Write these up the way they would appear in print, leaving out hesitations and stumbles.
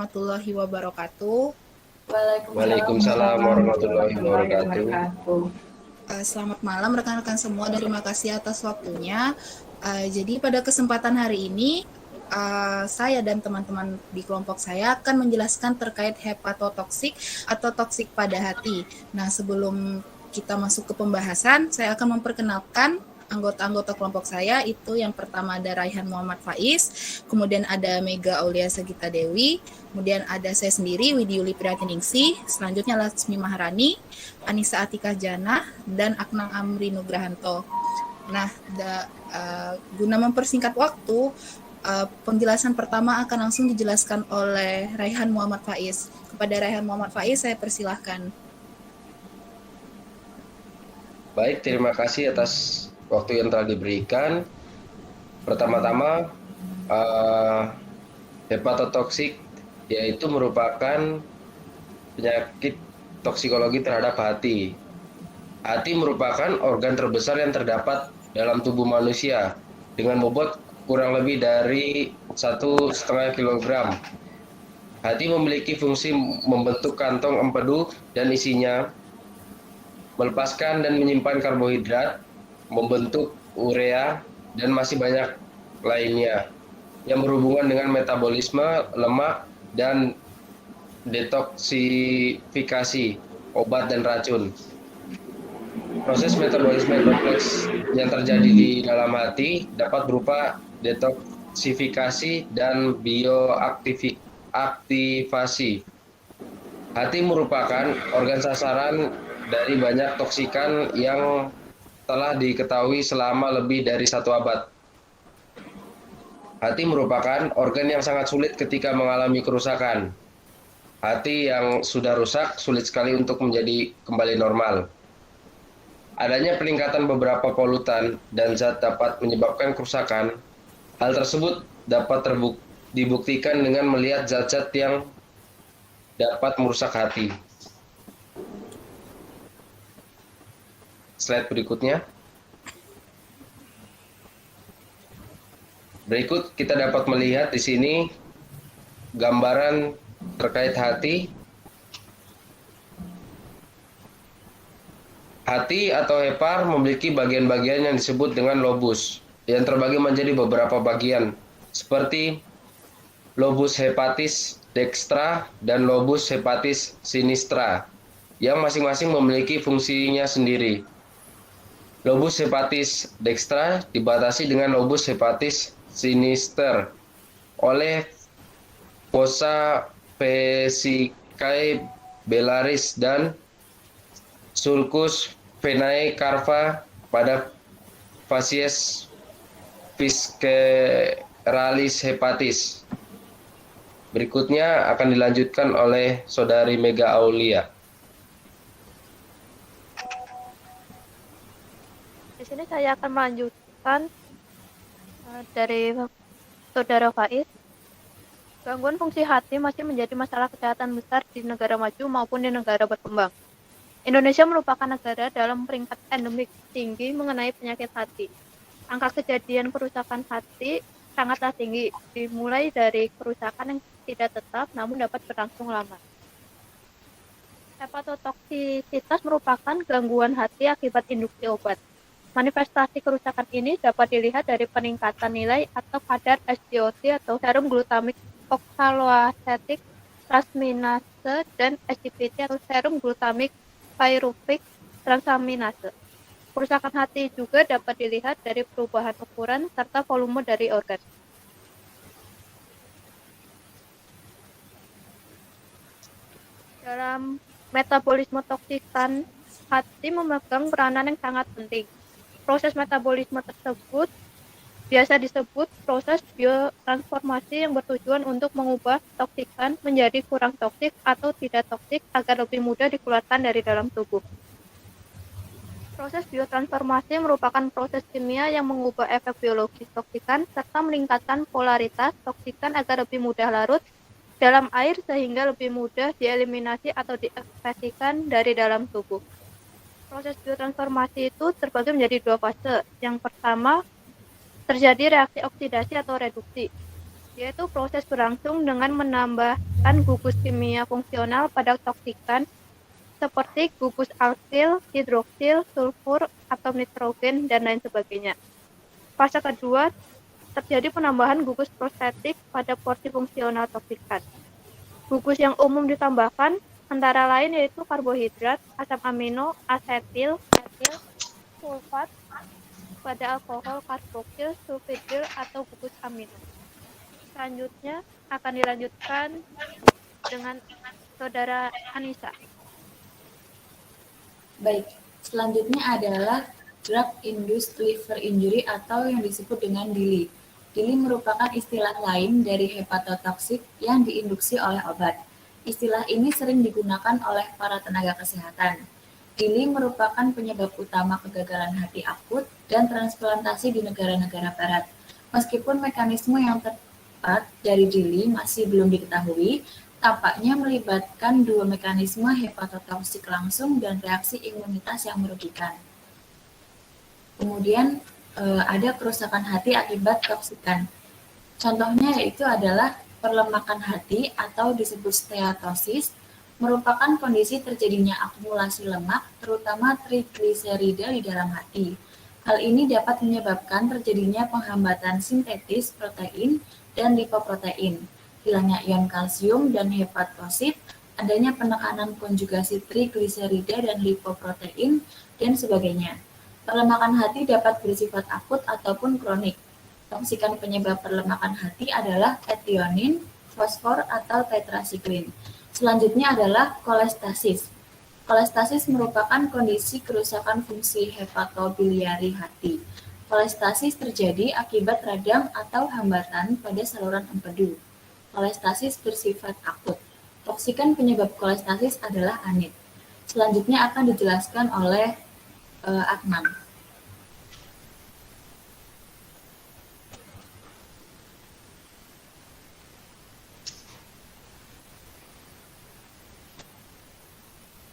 warahmatullahi wabarakatuh. Waalaikumsalam warahmatullahi wabarakatuh. Selamat malam rekan-rekan semua, terima kasih atas waktunya. Jadi pada kesempatan hari ini, saya dan teman-teman di kelompok saya akan menjelaskan terkait hepatotoksik atau toksik pada hati. Nah, sebelum kita masuk ke pembahasan, saya akan memperkenalkan anggota-anggota kelompok saya. Itu yang pertama ada Raihan Muhammad Faiz, kemudian ada Mega Aulia Sagita Dewi, kemudian ada saya sendiri Widi Yuli Priatiningsih, selanjutnya Laksmi Maharani, Anissa Atikah Jana, dan Aknang Amri Nugrahanto. Nah, guna mempersingkat waktu, penjelasan pertama akan langsung dijelaskan oleh Raihan Muhammad Faiz. Kepada Raihan Muhammad Faiz, saya persilahkan. Baik, terima kasih atas waktu yang telah diberikan. Pertama-tama, hepatotoksik yaitu merupakan penyakit toksikologi terhadap hati. Hati merupakan organ terbesar yang terdapat dalam tubuh manusia dengan bobot kurang lebih dari 1,5 kilogram. Hati memiliki fungsi membentuk kantong empedu dan isinya, melepaskan dan menyimpan karbohidrat, membentuk urea, dan masih banyak lainnya yang berhubungan dengan metabolisme lemak dan detoksifikasi obat dan racun. Proses metabolisme kompleks yang terjadi di dalam hati dapat berupa detoksifikasi dan bioaktivasi. Hati merupakan organ sasaran dari banyak toksikan yang telah diketahui selama lebih dari 1 abad. Hati merupakan organ yang sangat sulit ketika mengalami kerusakan. Hati yang sudah rusak sulit sekali untuk menjadi kembali normal. Adanya peningkatan beberapa polutan dan zat dapat menyebabkan kerusakan. Hal tersebut dapat dibuktikan dengan melihat zat-zat yang dapat merusak hati. Slide berikutnya. Berikut kita dapat melihat di sini gambaran terkait hati. Hati atau hepar memiliki bagian-bagian yang disebut dengan lobus, yang terbagi menjadi beberapa bagian, seperti lobus hepatis dextra dan lobus hepatis sinistra, yang masing-masing memiliki fungsinya sendiri. Lobus hepatis dextra dibatasi dengan lobus hepatis sinister oleh fossa vesicae bellaris dan sulcus venae cava pada facies visceralis hepatis. Berikutnya akan dilanjutkan oleh Saudari Mega Aulia. Di sini saya akan melanjutkan dari Saudara Faiz. Gangguan fungsi hati masih menjadi masalah kesehatan besar di negara maju maupun di negara berkembang. Indonesia merupakan negara dalam peringkat endemik tinggi mengenai penyakit hati. Angka kejadian kerusakan hati sangatlah tinggi, dimulai dari kerusakan yang tidak tetap namun dapat berlangsung lama. Hepatotoksisitas merupakan gangguan hati akibat induksi obat. Manifestasi kerusakan ini dapat dilihat dari peningkatan nilai atau kadar SGOT atau serum glutamik oxaloacetic transminase dan SGPT atau serum glutamik pyruvic transaminase. Kerusakan hati juga dapat dilihat dari perubahan ukuran serta volume dari organ. Dalam metabolisme toksikan, hati memegang peranan yang sangat penting. Proses metabolisme tersebut biasa disebut proses biotransformasi yang bertujuan untuk mengubah toksikan menjadi kurang toksik atau tidak toksik agar lebih mudah dikeluarkan dari dalam tubuh. Proses biotransformasi merupakan proses kimia yang mengubah efek biologis toksikan serta meningkatkan polaritas toksikan agar lebih mudah larut dalam air sehingga lebih mudah dieliminasi atau diekspresikan dari dalam tubuh. Proses biotransformasi itu terbagi menjadi 2 fase. Yang pertama, terjadi reaksi oksidasi atau reduksi. yaitu proses berlangsung dengan menambahkan gugus kimia fungsional pada toksikan seperti gugus alkil, hidroksil, sulfur, atom nitrogen, dan lain sebagainya. Fase kedua, terjadi penambahan gugus prostetik pada porsi fungsional toksikan. Gugus yang umum ditambahkan antara lain yaitu karbohidrat, asam amino, asetil, etil, sulfat, pada alkohol karboksil, sulfidil, atau gugus amino. Selanjutnya akan dilanjutkan dengan Saudara Anissa. Baik, selanjutnya adalah drug-induced liver injury atau yang disebut dengan DILI. DILI merupakan istilah lain dari hepatotoksik yang diinduksi oleh obat. Istilah ini sering digunakan oleh para tenaga kesehatan. DILI merupakan penyebab utama kegagalan hati akut dan transplantasi di negara-negara barat. Meskipun mekanisme yang tepat dari DILI masih belum diketahui, tampaknya melibatkan dua mekanisme hepatotoksik langsung dan reaksi imunitas yang merugikan. Kemudian ada kerusakan hati akibat toksikan. Contohnya yaitu adalah perlemakan hati atau disebut steatosis, merupakan kondisi terjadinya akumulasi lemak, terutama trigliserida di dalam hati. Hal ini dapat menyebabkan terjadinya penghambatan sintetis protein dan lipoprotein, hilangnya ion kalsium dan hepatosit, adanya penekanan konjugasi trigliserida dan lipoprotein, dan sebagainya. Perlemakan hati dapat bersifat akut ataupun kronik. Toksikan penyebab perlemakan hati adalah ethionin, fosfor, atau tetrasiklin. Selanjutnya adalah kolestasis. Kolestasis merupakan kondisi kerusakan fungsi hepatobiliari hati. Kolestasis terjadi akibat radang atau hambatan pada saluran empedu. Kolestasis bersifat akut. Toksikan penyebab kolestasis adalah anit. Selanjutnya akan dijelaskan oleh Akmal.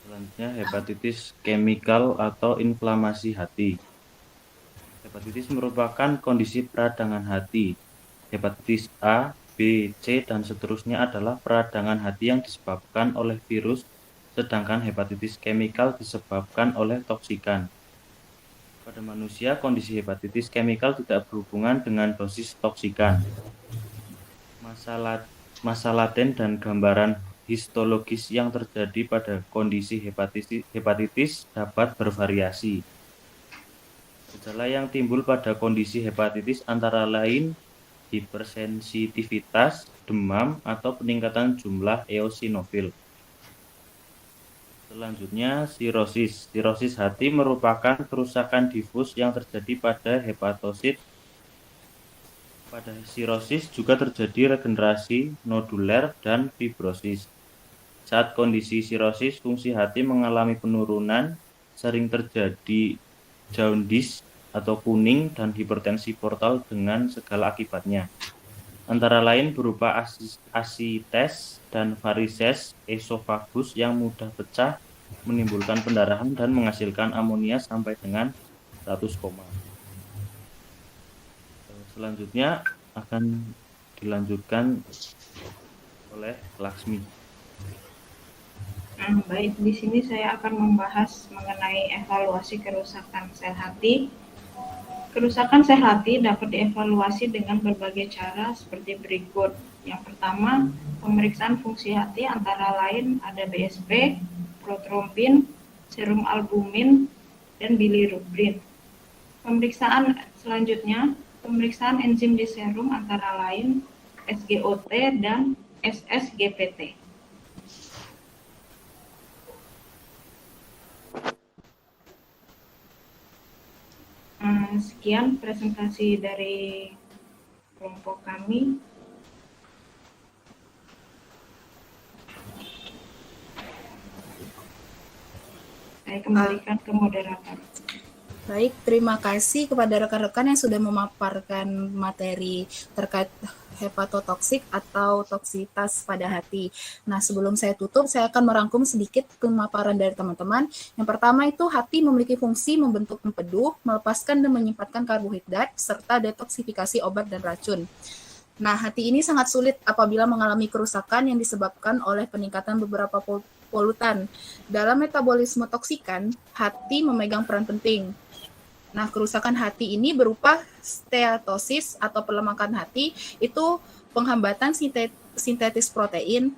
Selanjutnya hepatitis kemikal atau inflamasi hati. Hepatitis merupakan kondisi peradangan hati. Hepatitis A, B, C, dan seterusnya adalah peradangan hati yang disebabkan oleh virus, sedangkan hepatitis kemikal disebabkan oleh toksikan. Pada manusia, kondisi hepatitis kemikal tidak berhubungan dengan dosis toksikan. Masa laten dan gambaran histologis yang terjadi pada kondisi hepatitis dapat bervariasi. Gejala yang timbul pada kondisi hepatitis antara lain hipersensitivitas, demam, atau peningkatan jumlah eosinofil. Selanjutnya, sirosis. Sirosis hati merupakan kerusakan difus yang terjadi pada hepatosit. Pada sirosis juga terjadi regenerasi noduler dan fibrosis. Saat kondisi sirosis, fungsi hati mengalami penurunan, sering terjadi jaundice atau kuning dan hipertensi portal dengan segala akibatnya. Antara lain berupa asites dan varises esofagus yang mudah pecah, menimbulkan pendarahan dan menghasilkan amonia sampai dengan 100 koma. Selanjutnya akan dilanjutkan oleh Laksmi. Baik, di sini saya akan membahas mengenai evaluasi kerusakan sel hati. Kerusakan sel hati dapat dievaluasi dengan berbagai cara seperti berikut. Yang pertama, pemeriksaan fungsi hati antara lain ada BSP, protrombin, serum albumin, dan bilirubin. Pemeriksaan selanjutnya, pemeriksaan enzim di serum antara lain SGOT dan SSGPT. Sekian presentasi dari kelompok kami. Saya kembalikan ke moderator. Baik, terima kasih kepada rekan-rekan yang sudah memaparkan materi terkait hepatotoksik atau toksitas pada hati. Nah, sebelum saya tutup, saya akan merangkum sedikit pemaparan dari teman-teman. Yang pertama itu hati memiliki fungsi membentuk empedu, melepaskan dan menyimpankan karbohidrat, serta detoksifikasi obat dan racun. Nah, hati ini sangat sulit apabila mengalami kerusakan yang disebabkan oleh peningkatan beberapa polutan. Dalam metabolisme toksikan, hati memegang peran penting. Nah, kerusakan hati ini berupa steatosis atau pelemakan hati, itu penghambatan sintetis protein,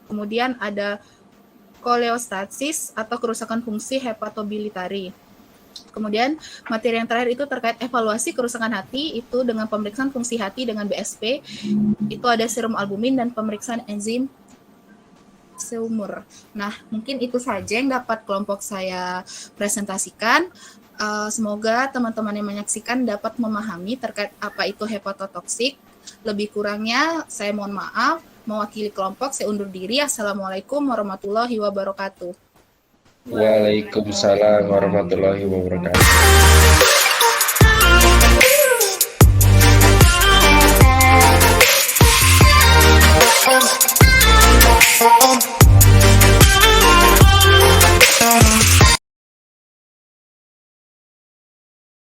kemudian ada koleostasis atau kerusakan fungsi hepatobilitari. Kemudian materi yang terakhir itu terkait evaluasi kerusakan hati, itu dengan pemeriksaan fungsi hati dengan BSP, itu ada serum albumin dan pemeriksaan enzim seumur. Nah, mungkin itu saja yang dapat kelompok saya presentasikan. Semoga teman-teman yang menyaksikan dapat memahami terkait apa itu hepatotoksik. Lebih kurangnya saya mohon maaf. Mewakili kelompok saya undur diri. Assalamualaikum warahmatullahi wabarakatuh. Waalaikumsalam warahmatullahi wabarakatuh.